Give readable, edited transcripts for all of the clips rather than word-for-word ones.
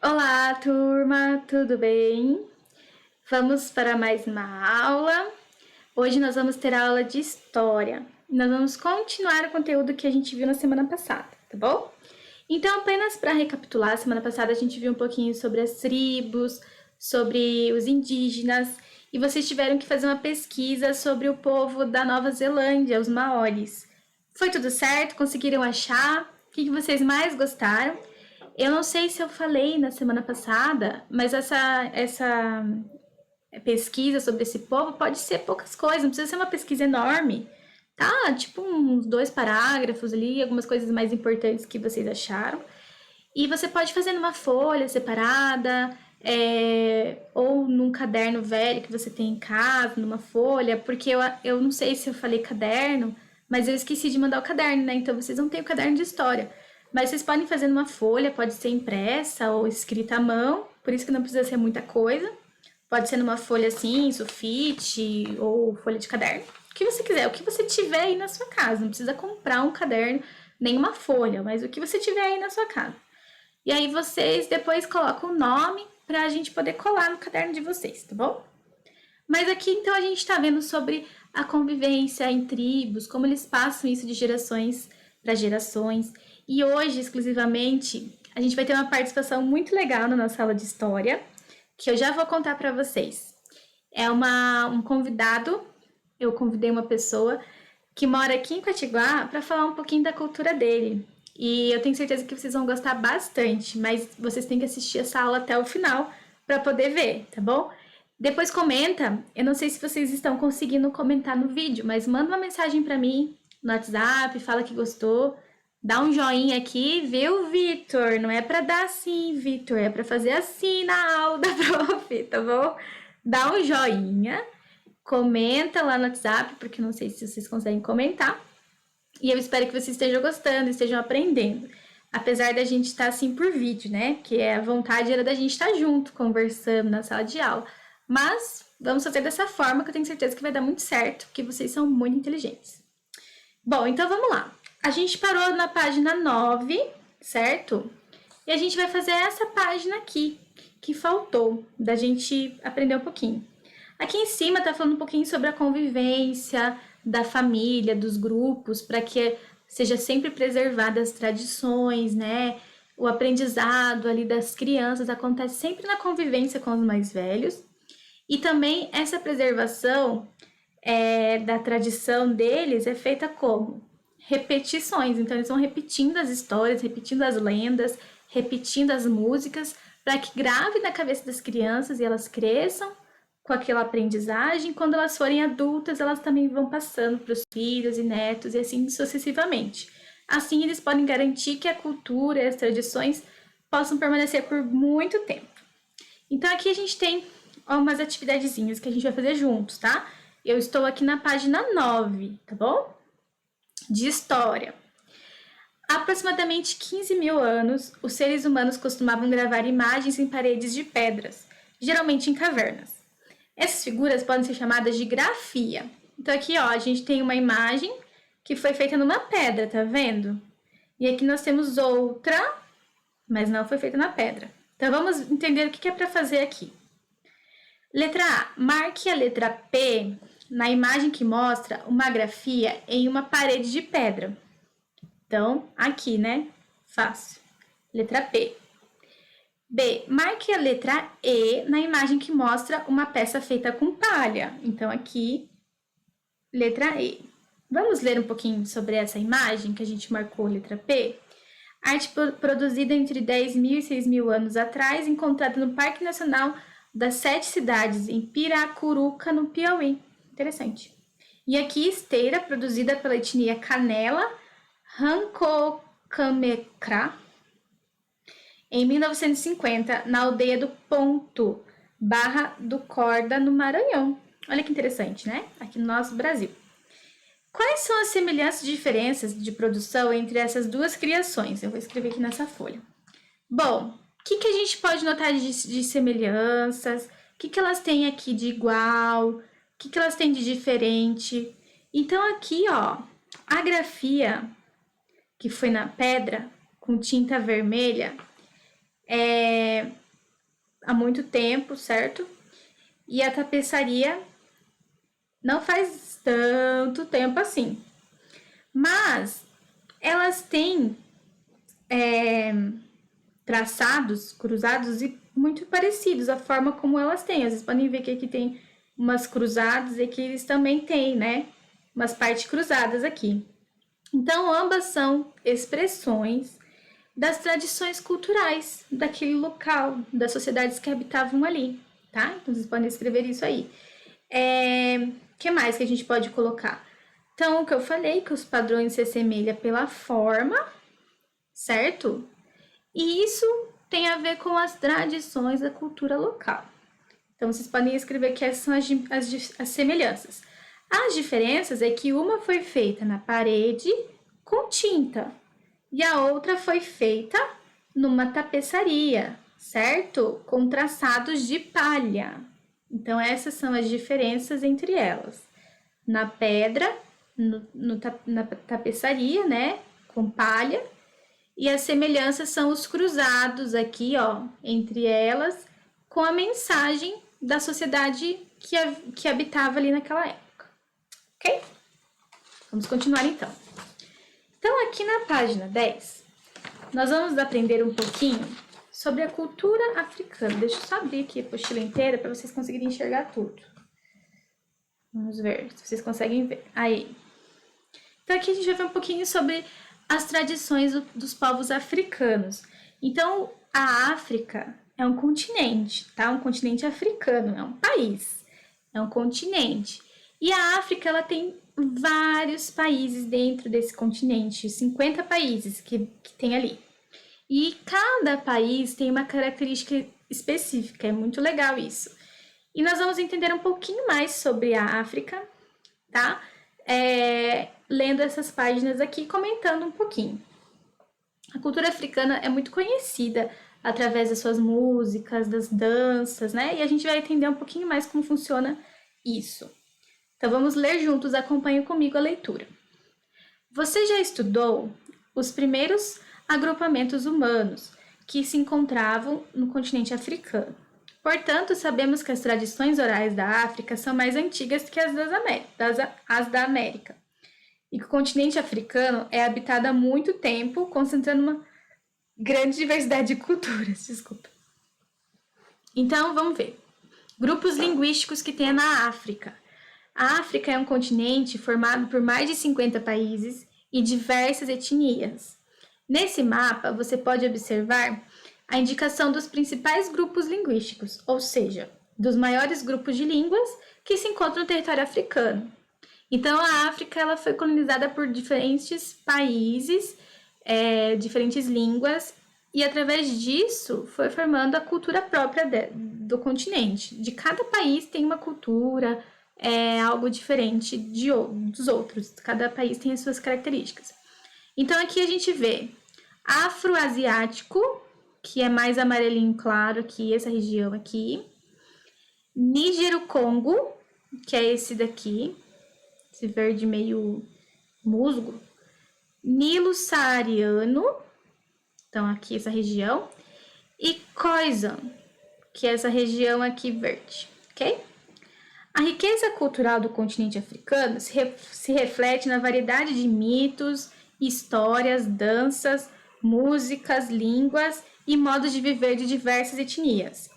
Olá, turma, tudo bem? Vamos para mais uma aula. Hoje nós vamos ter a aula de história. Nós vamos continuar o conteúdo que a gente viu na semana passada, tá bom? Então, apenas para recapitular, semana passada a gente viu um pouquinho sobre as tribos, sobre os indígenas, e vocês tiveram que fazer uma pesquisa sobre o povo da Nova Zelândia, os Maoris. Foi tudo certo? Conseguiram achar? O que vocês mais gostaram? Eu não sei se eu falei na semana passada, mas essa pesquisa sobre esse povo pode ser poucas coisas, não precisa ser uma pesquisa enorme, tá? Tipo uns 2 parágrafos ali, algumas coisas mais importantes que vocês acharam. E você pode fazer numa folha separada, ou num caderno velho que você tem em casa, numa folha, porque eu não sei se eu falei caderno, mas eu esqueci de mandar o caderno, né? Então vocês não têm o caderno de história. Mas vocês podem fazer numa folha, pode ser impressa ou escrita à mão, por isso que não precisa ser muita coisa. Pode ser numa folha assim, sulfite ou folha de caderno. O que você quiser, o que você tiver aí na sua casa. Não precisa comprar um caderno, nem uma folha, mas o que você tiver aí na sua casa. E aí vocês depois colocam o nome para a gente poder colar no caderno de vocês, tá bom? Mas aqui então a gente está vendo sobre a convivência em tribos, como eles passam isso de gerações para gerações. E hoje, exclusivamente, a gente vai ter uma participação muito legal na nossa aula de história, que eu já vou contar para vocês. É um convidado, eu convidei uma pessoa que mora aqui em Quatiguá para falar um pouquinho da cultura dele. E eu tenho certeza que vocês vão gostar bastante, mas vocês têm que assistir essa aula até o final para poder ver, tá bom? Depois comenta, eu não sei se vocês estão conseguindo comentar no vídeo, mas manda uma mensagem para mim no WhatsApp, fala que gostou, dá um joinha aqui, viu, Vitor? Não é para dar assim, Vitor, é para fazer assim na aula da prof, tá bom? Dá um joinha, comenta lá no WhatsApp, porque não sei se vocês conseguem comentar. E eu espero que vocês estejam gostando, estejam aprendendo. Apesar da gente estar assim por vídeo, né? Que a vontade era da gente estar junto, conversando na sala de aula. Mas vamos fazer dessa forma que eu tenho certeza que vai dar muito certo, porque vocês são muito inteligentes. Bom, então vamos lá. A gente parou na página 9, certo? E a gente vai fazer essa página aqui, que faltou, da gente aprender um pouquinho. Aqui em cima tá falando um pouquinho sobre a convivência da família, dos grupos, para que seja sempre preservadas as tradições, né? O aprendizado ali das crianças acontece sempre na convivência com os mais velhos. E também essa preservação da tradição deles é feita como? Repetições. Então, eles vão repetindo as histórias, repetindo as lendas, repetindo as músicas, para que grave na cabeça das crianças e elas cresçam com aquela aprendizagem. Quando elas forem adultas, elas também vão passando para os filhos e netos e assim sucessivamente. Assim, eles podem garantir que a cultura e as tradições possam permanecer por muito tempo. Então, aqui a gente tem umas atividadezinhas que a gente vai fazer juntos, tá? Eu estou aqui na página 9, tá bom? De história. Há aproximadamente 15 mil anos, os seres humanos costumavam gravar imagens em paredes de pedras, geralmente em cavernas. Essas figuras podem ser chamadas de grafia. Então aqui, ó, a gente tem uma imagem que foi feita numa pedra, tá vendo? E aqui nós temos outra, mas não foi feita na pedra. Então vamos entender o que é para fazer aqui. Letra A. Marque a letra P na imagem que mostra uma grafia em uma parede de pedra. Então, aqui, né? Fácil. Letra P. B. Marque a letra E na imagem que mostra uma peça feita com palha. Então, aqui, letra E. Vamos ler um pouquinho sobre essa imagem que a gente marcou, letra P? Arte produzida entre 10.000 e 6.000 anos atrás, encontrada no Parque Nacional das 7 Cidades, em Piracuruca, no Piauí. Interessante. E aqui, esteira, produzida pela etnia Canela, Rancocamecrá, em 1950, na aldeia do Ponto, Barra do Corda, no Maranhão. Olha que interessante, né? Aqui no nosso Brasil. Quais são as semelhanças e diferenças de produção entre essas duas criações? Eu vou escrever aqui nessa folha. Bom, o que a gente pode notar de semelhanças? O que elas têm aqui de igual? O que elas têm de diferente? Então, aqui, ó, a grafia que foi na pedra com tinta vermelha, há muito tempo, certo? E a tapeçaria não faz tanto tempo assim. Mas elas têm traçados cruzados e muito parecidos, a forma como elas têm. Vocês podem ver que aqui tem umas cruzadas e que eles também têm, né? Umas partes cruzadas aqui. Então, ambas são expressões das tradições culturais daquele local, das sociedades que habitavam ali, tá? Então, vocês podem escrever isso aí. Que mais que a gente pode colocar? Então, o que eu falei, que os padrões se assemelham pela forma, certo? E isso tem a ver com as tradições da cultura local. Então, vocês podem escrever que essas são as semelhanças. As diferenças é que uma foi feita na parede com tinta e a outra foi feita numa tapeçaria, certo? Com traçados de palha. Então, essas são as diferenças entre elas. Na pedra, na tapeçaria, né? Com palha. E as semelhanças são os cruzados aqui, ó, entre elas, com a mensagem da sociedade que habitava ali naquela época. Ok? Vamos continuar então. Então, aqui na página 10, nós vamos aprender um pouquinho sobre a cultura africana. Deixa eu só abrir aqui a apostila inteira para vocês conseguirem enxergar tudo. Vamos ver se vocês conseguem ver. Aí. Então, aqui a gente vai ver um pouquinho sobre as tradições dos povos africanos. Então, a África é um continente, tá? Um continente africano, é um país, é um continente. E a África, ela tem vários países dentro desse continente, 50 países que tem ali. E cada país tem uma característica específica, é muito legal isso. E nós vamos entender um pouquinho mais sobre a África, tá? Lendo essas páginas aqui, comentando um pouquinho. A cultura africana é muito conhecida através das suas músicas, das danças, né? E a gente vai entender um pouquinho mais como funciona isso. Então, vamos ler juntos, acompanhe comigo a leitura. Você já estudou os primeiros agrupamentos humanos que se encontravam no continente africano. Portanto, sabemos que as tradições orais da África são mais antigas que as da América. E que o continente africano é habitado há muito tempo, concentrando uma grande diversidade de culturas. Desculpa. Então, vamos ver. Grupos linguísticos que tem na África. A África é um continente formado por mais de 50 países e diversas etnias. Nesse mapa, você pode observar a indicação dos principais grupos linguísticos, ou seja, dos maiores grupos de línguas que se encontram no território africano. Então, a África ela foi colonizada por diferentes países, diferentes línguas, e através disso foi formando a cultura própria do continente. De cada país tem uma cultura, algo diferente dos outros. Cada país tem as suas características. Então, aqui a gente vê afro-asiático, que é mais amarelinho claro aqui, essa região aqui. Nígero-Congo, que é esse daqui, esse verde meio musgo. Nilo-Saariano, então aqui essa região. E Khoisan, que é essa região aqui verde, ok? A riqueza cultural do continente africano se reflete na variedade de mitos, histórias, danças, músicas, línguas e modos de viver de diversas etnias.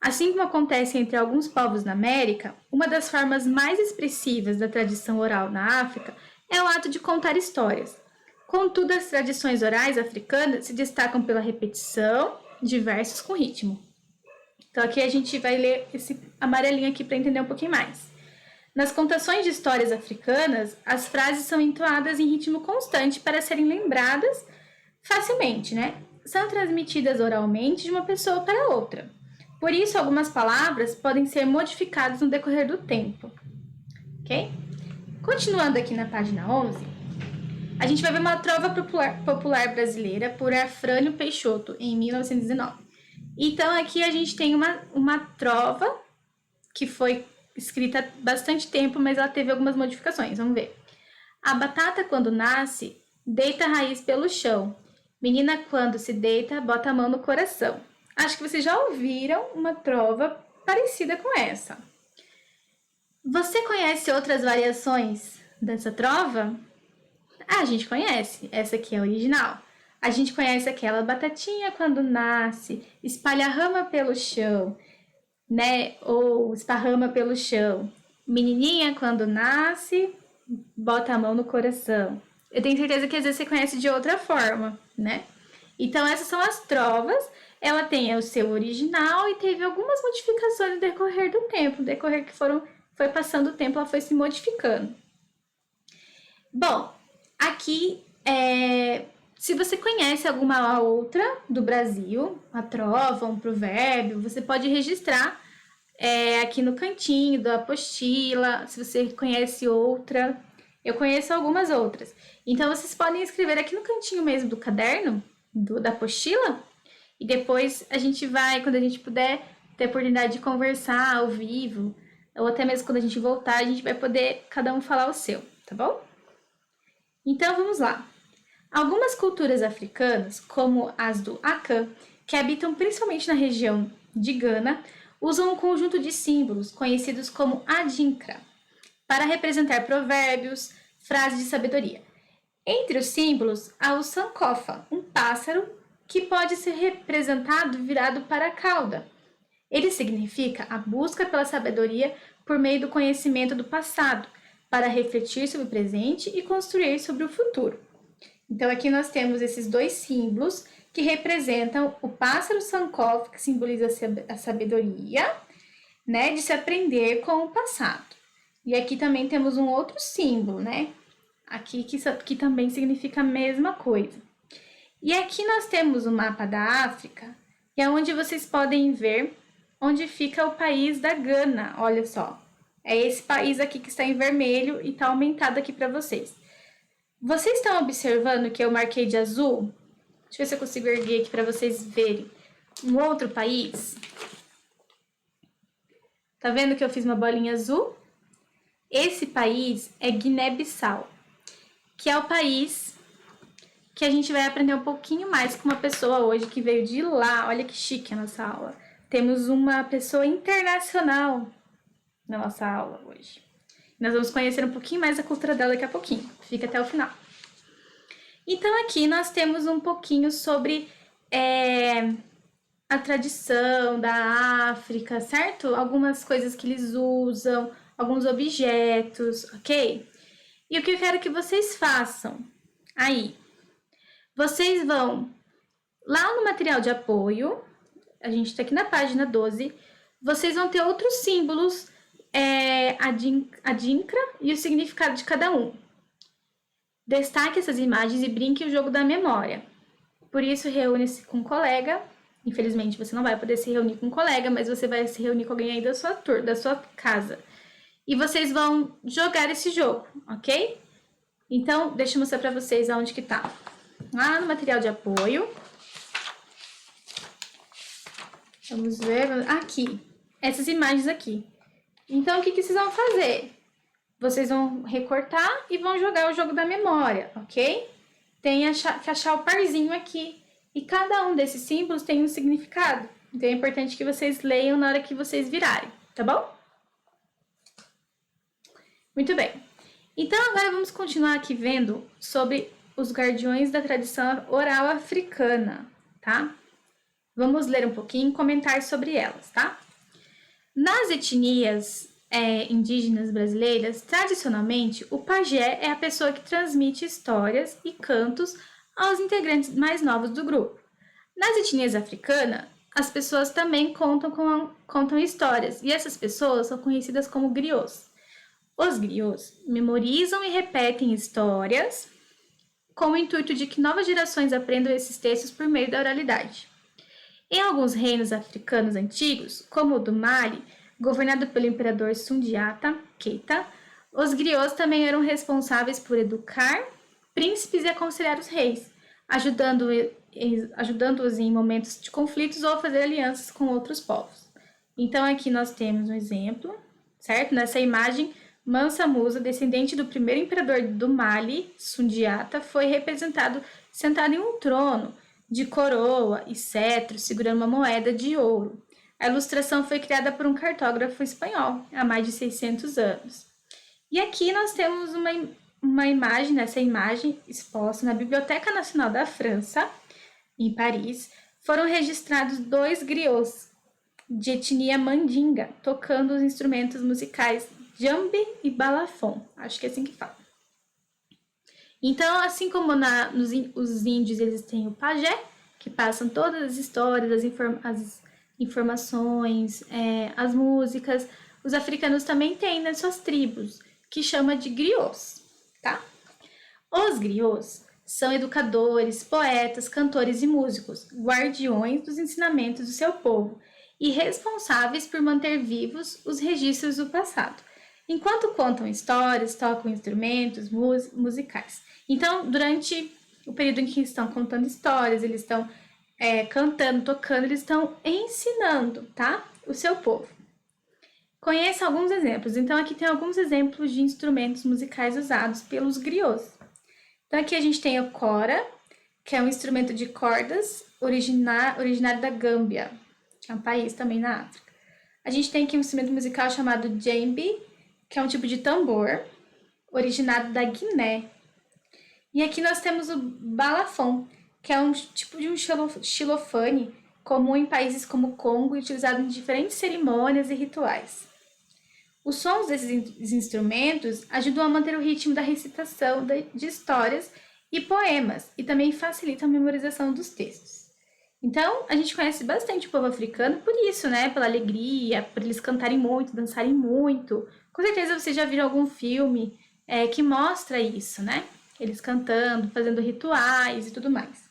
Assim como acontece entre alguns povos na América, uma das formas mais expressivas da tradição oral na África é o ato de contar histórias. Contudo, as tradições orais africanas se destacam pela repetição de versos com ritmo. Então, aqui a gente vai ler esse amarelinho aqui para entender um pouquinho mais. Nas contações de histórias africanas, as frases são entoadas em ritmo constante para serem lembradas facilmente, né? São transmitidas oralmente de uma pessoa para outra. Por isso, algumas palavras podem ser modificadas no decorrer do tempo. Ok? Continuando aqui na página 11, a gente vai ver uma trova popular brasileira por Afrânio Peixoto, em 1909. Então, aqui a gente tem uma trova que foi escrita há bastante tempo, mas ela teve algumas modificações. Vamos ver. A batata, quando nasce, deita a raiz pelo chão. Menina, quando se deita, bota a mão no coração. Acho que vocês já ouviram uma trova parecida com essa. Você conhece outras variações dessa trova? A gente conhece. Essa aqui é a original. A gente conhece aquela batatinha quando nasce, espalha rama pelo chão, né? Ou esparrama pelo chão. Menininha quando nasce, bota a mão no coração. Eu tenho certeza que às vezes você conhece de outra forma, né? Então essas são as trovas. Ela tem o seu original e teve algumas modificações no decorrer do tempo, no decorrer que foi passando o tempo, ela foi se modificando. Bom, aqui se você conhece alguma outra do Brasil, uma trova, um provérbio, você pode registrar aqui no cantinho da apostila, se você conhece outra. Eu conheço algumas outras. Então, vocês podem escrever aqui no cantinho mesmo do caderno, da apostila, e depois a gente vai, quando a gente puder, ter a oportunidade de conversar ao vivo, ou até mesmo quando a gente voltar, a gente vai poder cada um falar o seu, tá bom? Então, vamos lá. Algumas culturas africanas, como as do Akan, que habitam principalmente na região de Gana, usam um conjunto de símbolos conhecidos como adinkra, para representar provérbios, frases de sabedoria. Entre os símbolos há o sankofa, um pássaro que pode ser representado virado para a cauda. Ele significa a busca pela sabedoria por meio do conhecimento do passado, para refletir sobre o presente e construir sobre o futuro. Então, aqui nós temos esses dois símbolos que representam o pássaro sankofa, que simboliza a sabedoria, né, de se aprender com o passado. E aqui também temos um outro símbolo, né, aqui que também significa a mesma coisa. E aqui nós temos o mapa da África, que é onde vocês podem ver onde fica o país da Gana, olha só. É esse país aqui que está em vermelho e está aumentado aqui para vocês. Vocês estão observando que eu marquei de azul? Deixa eu ver se eu consigo erguer aqui para vocês verem. Um outro país. Tá vendo que eu fiz uma bolinha azul? Esse país é Guiné-Bissau, que é o país que a gente vai aprender um pouquinho mais com uma pessoa hoje que veio de lá. Olha que chique a nossa aula. Temos uma pessoa internacional na nossa aula hoje. Nós vamos conhecer um pouquinho mais a cultura dela daqui a pouquinho. Fica até o final. Então, aqui nós temos um pouquinho sobre a tradição da África, certo? Algumas coisas que eles usam, alguns objetos, ok? E o que eu quero que vocês façam aí? Vocês vão lá no material de apoio, a gente está aqui na página 12, vocês vão ter outros símbolos, a dinkra e o significado de cada um. Destaque essas imagens e brinque o jogo da memória. Por isso, reúne-se com um colega. Infelizmente, você não vai poder se reunir com um colega, mas você vai se reunir com alguém aí da sua casa. E vocês vão jogar esse jogo, ok? Então, deixa eu mostrar para vocês aonde que tá. Lá no material de apoio. Vamos ver. Aqui. Essas imagens aqui. Então, o que vocês vão fazer? Vocês vão recortar e vão jogar o jogo da memória, ok? Tem que achar o parzinho aqui. E cada um desses símbolos tem um significado. Então, é importante que vocês leiam na hora que vocês virarem, tá bom? Muito bem. Então, agora vamos continuar aqui vendo sobre os guardiões da tradição oral africana, tá? Vamos ler um pouquinho e comentar sobre elas, tá? Nas etnias indígenas brasileiras, tradicionalmente, o pajé é a pessoa que transmite histórias e cantos aos integrantes mais novos do grupo. Nas etnias africanas, as pessoas também contam histórias, e essas pessoas são conhecidas como griots. Os griots memorizam e repetem histórias com o intuito de que novas gerações aprendam esses textos por meio da oralidade. Em alguns reinos africanos antigos, como o do Mali, governado pelo imperador Sundiata Keita, os griots também eram responsáveis por educar príncipes e aconselhar os reis, ajudando-os em momentos de conflitos ou a fazer alianças com outros povos. Então, aqui nós temos um exemplo, certo? Nessa imagem, Mansa Musa, descendente do primeiro imperador do Mali, Sundiata, foi representado sentado em um trono, de coroa e cetro segurando uma moeda de ouro. A ilustração foi criada por um cartógrafo espanhol há mais de 600 anos. E aqui nós temos uma imagem, essa imagem exposta na Biblioteca Nacional da França, em Paris. Foram registrados 2 griots de etnia mandinga, tocando os instrumentos musicais djembe e balafon. Acho que é assim que fala. Então, assim como os índios, eles têm o pajé, que passam todas as histórias, as informações, as músicas. Os africanos também têm nas suas tribos, que chama de griots, tá? Os griots são educadores, poetas, cantores e músicos, guardiões dos ensinamentos do seu povo e responsáveis por manter vivos os registros do passado, enquanto contam histórias, tocam instrumentos musicais. Então, durante o período em que estão contando histórias, eles estão cantando, tocando, eles estão ensinando, tá? O seu povo. Conheça alguns exemplos. Então, aqui tem alguns exemplos de instrumentos musicais usados pelos griots. Então, aqui a gente tem o kora, que é um instrumento de cordas originário da Gâmbia, que é um país também na África. A gente tem aqui um instrumento musical chamado djembe, que é um tipo de tambor, originado da Guiné. E aqui nós temos o balafon, que é um tipo de um xilofone comum em países como o Congo e utilizado em diferentes cerimônias e rituais. Os sons desses instrumentos ajudam a manter o ritmo da recitação de histórias e poemas e também facilitam a memorização dos textos. Então, a gente conhece bastante o povo africano por isso, né? Pela alegria, por eles cantarem muito, dançarem muito. Com certeza vocês já viram algum filme que mostra isso, né? Eles cantando, fazendo rituais e tudo mais.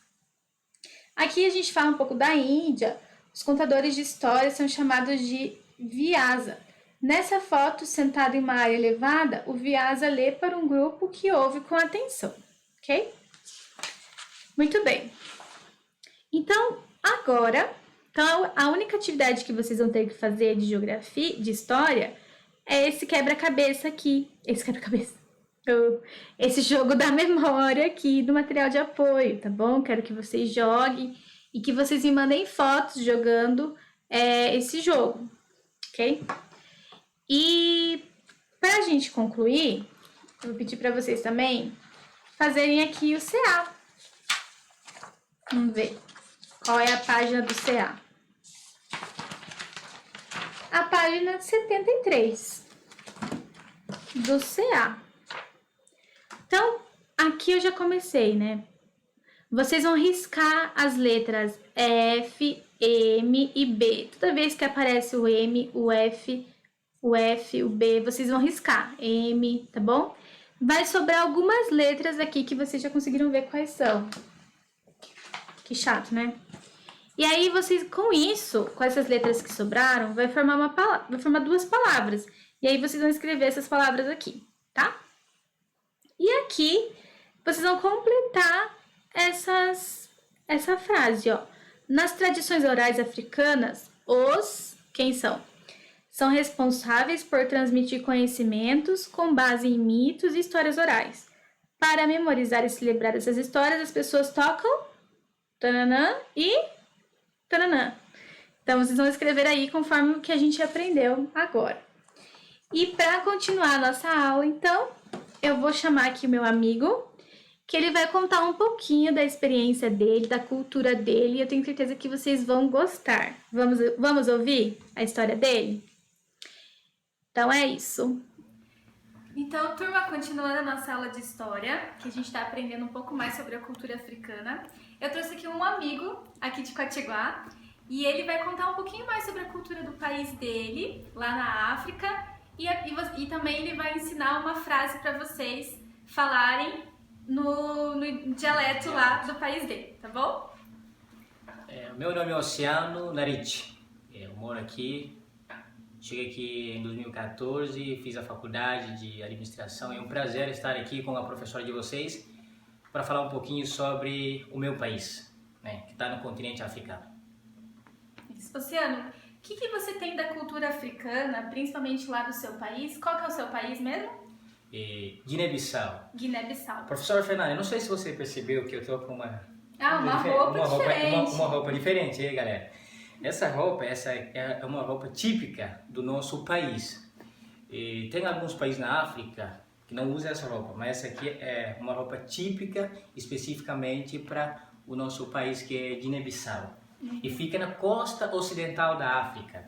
Aqui a gente fala um pouco da Índia. Os contadores de histórias são chamados de vyasa. Nessa foto, sentado em uma área elevada, o vyasa lê para um grupo que ouve com atenção, ok? Muito bem. Então, agora, a única atividade que vocês vão ter que fazer de geografia, de história, é esse quebra-cabeça aqui. Esse jogo da memória aqui do material de apoio, tá bom? Quero que vocês joguem e que vocês me mandem fotos jogando esse jogo, ok? E para a gente concluir, eu vou pedir para vocês também fazerem aqui o CA. Vamos ver qual é a página do CA. A página 73 do CA. Então, aqui eu já comecei, né? Vocês vão riscar as letras F, M e B. Toda vez que aparece o M, o F, o B, vocês vão riscar M, tá bom? Vai sobrar algumas letras aqui que vocês já conseguiram ver quais são. Que chato, né? E aí vocês, com isso, com essas letras que sobraram, vai formar 2 palavras. E aí vocês vão escrever essas palavras aqui, tá? E aqui vocês vão completar essa frase, ó. Nas tradições orais africanas, quem são? São responsáveis por transmitir conhecimentos com base em mitos e histórias orais. Para memorizar e celebrar essas histórias, as pessoas tocam tananã e tananã. Então, vocês vão escrever aí conforme o que a gente aprendeu agora. E para continuar a nossa aula, então, eu vou chamar aqui o meu amigo, que ele vai contar um pouquinho da experiência dele, da cultura dele, e eu tenho certeza que vocês vão gostar. Vamos ouvir a história dele? Então é isso. Então, turma, continuando a nossa aula de história, que a gente está aprendendo um pouco mais sobre a cultura africana, eu trouxe aqui um amigo aqui de Quatiguá, e ele vai contar um pouquinho mais sobre a cultura do país dele, lá na África, e também ele vai ensinar uma frase para vocês falarem no dialeto lá do país dele, tá bom? Meu nome é Oceano Narite. Eu moro aqui, cheguei aqui em 2014, fiz a faculdade de administração. É um prazer estar aqui com a professora de vocês para falar um pouquinho sobre o meu país, né, que está no continente africano. Oceano, o que você tem da cultura africana, principalmente lá do seu país? Qual que é o seu país mesmo? Guiné-Bissau. Guiné-Bissau. Professora Fernanda, eu não sei se você percebeu que eu estou com uma Ah, uma roupa diferente. Uma roupa diferente, hein, galera? Essa é uma roupa típica do nosso país. E tem alguns países na África que não usam essa roupa, mas essa aqui é uma roupa típica especificamente para o nosso país, que é Guiné-Bissau. E fica na costa ocidental da África.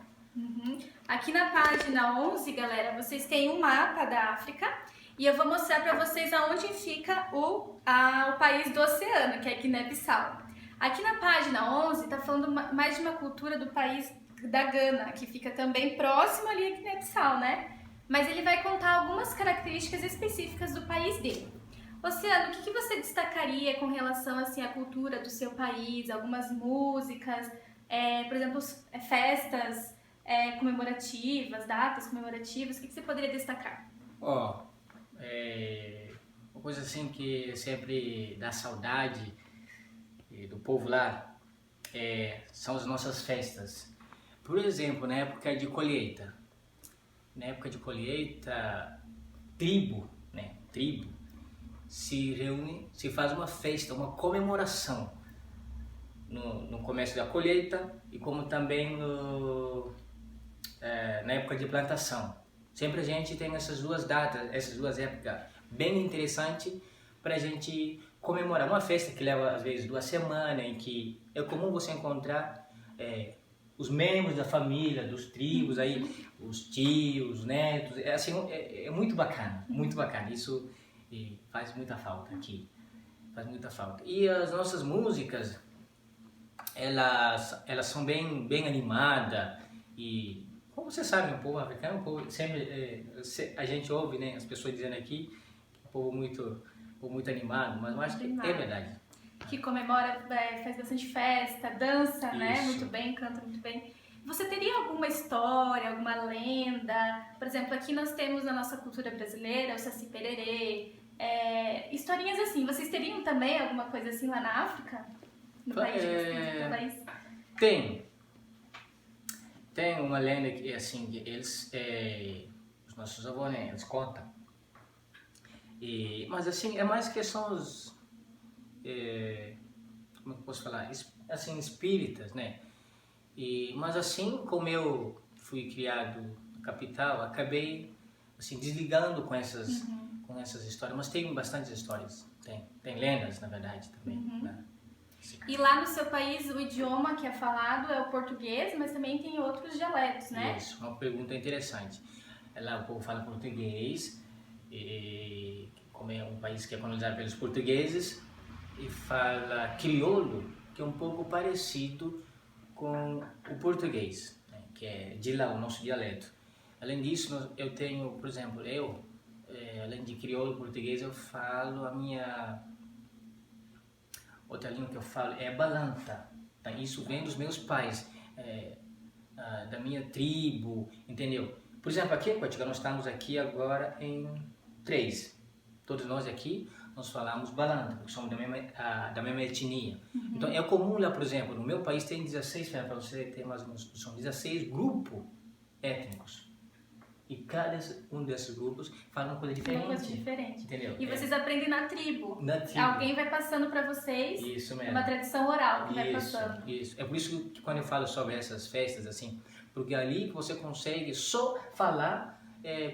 Aqui na página 11, galera, vocês têm um mapa da África e eu vou mostrar para vocês aonde fica o país do oceano, que é Guiné-Bissau. Aqui na página 11 está falando mais de uma cultura do país da Gana, que fica também próximo ali a Guiné-Bissau, né? Mas ele vai contar algumas características específicas do país dele. Oceano, o que você destacaria com relação assim, à cultura do seu país, algumas músicas, por exemplo, festas comemorativas, datas comemorativas, o que você poderia destacar? Uma coisa assim que sempre dá saudade do povo lá são as nossas festas. Por exemplo, na época de colheita. Na época de colheita, tribo se reúne, se faz uma festa, uma comemoração no começo da colheita e como também na época de plantação. Sempre a gente tem essas duas datas, essas duas épocas bem interessantes para a gente comemorar. Uma festa que leva às vezes 2 semanas, em que é comum você encontrar os membros da família, dos tribos aí, os tios, os netos, é muito bacana, muito bacana. Isso faz muita falta aqui, faz muita falta. E as nossas músicas, elas são bem animadas e, como você sabe, o povo africano, sempre a gente ouve, né, as pessoas dizendo aqui, que é um povo muito animado, mas eu acho que é verdade. Que comemora, faz bastante festa, dança, né? Isso. Muito bem, canta muito bem. Você teria alguma história, alguma lenda? Por exemplo, aqui nós temos na nossa cultura brasileira o Saci Pererê, historinhas assim. Vocês teriam também alguma coisa assim lá na África? No país de vocês? Tem uma lenda que assim, que eles, os nossos avós, né, eles contam. Mas assim, é mais que são os como é que eu posso falar? Assim, espíritas, né? Mas assim como eu fui criado na capital, acabei assim, desligando com essas histórias. Mas tem bastantes histórias, tem lendas, na verdade, também. Né? E lá no seu país, o idioma que é falado é o português, mas também tem outros dialetos, né? Isso, uma pergunta interessante. Lá o povo fala português, como é um país que é colonizado pelos portugueses, e fala crioulo, que é um pouco parecido com o português, né, que é de lá, o nosso dialeto. Além disso, eu tenho, por exemplo, além de crioulo português, eu falo outra língua que eu falo é balanta. Tá? Isso vem dos meus pais, da minha tribo, entendeu? Por exemplo, aqui em Portugal, nós estamos aqui agora em 3. Todos nós aqui, nós falamos balanta, porque somos da mesma etnia. Então, é comum lá, por exemplo, no meu país tem 16, para você ter mais ou menos, são 16 grupos étnicos. E cada um desses grupos fala uma coisa diferente. Uma coisa diferente. Entendeu? E vocês aprendem na tribo. Na tribo. Alguém vai passando para vocês. Isso mesmo. Uma tradição oral que vai passando. Isso. É por isso que quando eu falo sobre essas festas, assim, porque é ali que você consegue só falar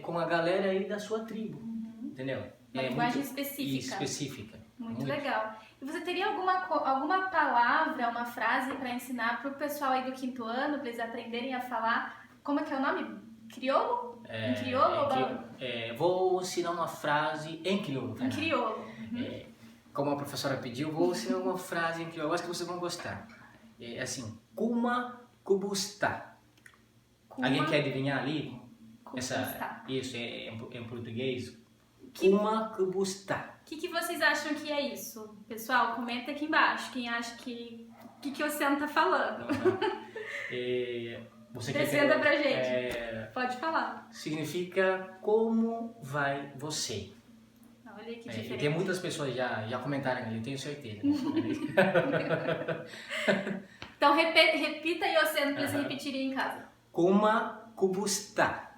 com a galera aí da sua tribo. Entendeu? Uma linguagem específica. Específica. Muito legal. E você teria alguma palavra, uma frase para ensinar para o pessoal aí do 5º ano, para eles aprenderem a falar? Como é que é o nome? Crioulo? Em crioulo ou balão? Vou ensinar uma frase em crioulo. Em crioulo. Como a professora pediu, vou ensinar uma frase em crioulo. Eu acho que vocês vão gostar. É assim, kuma kubusta. Alguém quer adivinhar ali? Isso, em português. Kuma kubusta. O que vocês acham que é isso? Pessoal, comenta aqui embaixo. Quem acha que o Oceano tá falando. Descenda pra gente. Pode falar. Significa como vai você. Olha que diferente. E tem muitas pessoas já comentaram ali, eu tenho certeza. Então repita aí, Oceano, para eles repetirem em casa. Kuma kubusta.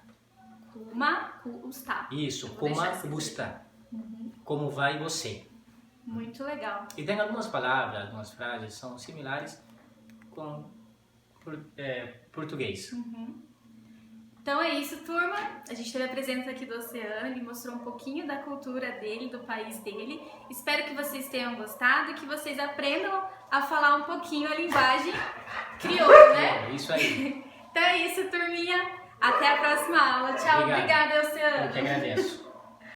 Kuma kubusta. Isso, kuma kubusta. Como vai você. Muito legal. E tem algumas palavras, algumas frases são similares com português. Então é isso, turma. A gente teve a presença aqui do Oceano, ele mostrou um pouquinho da cultura dele, do país dele. Espero que vocês tenham gostado e que vocês aprendam a falar um pouquinho a linguagem crioula, né? É isso aí. Então é isso, turminha. Até a próxima aula. Tchau, obrigada, Oceano. Eu que agradeço.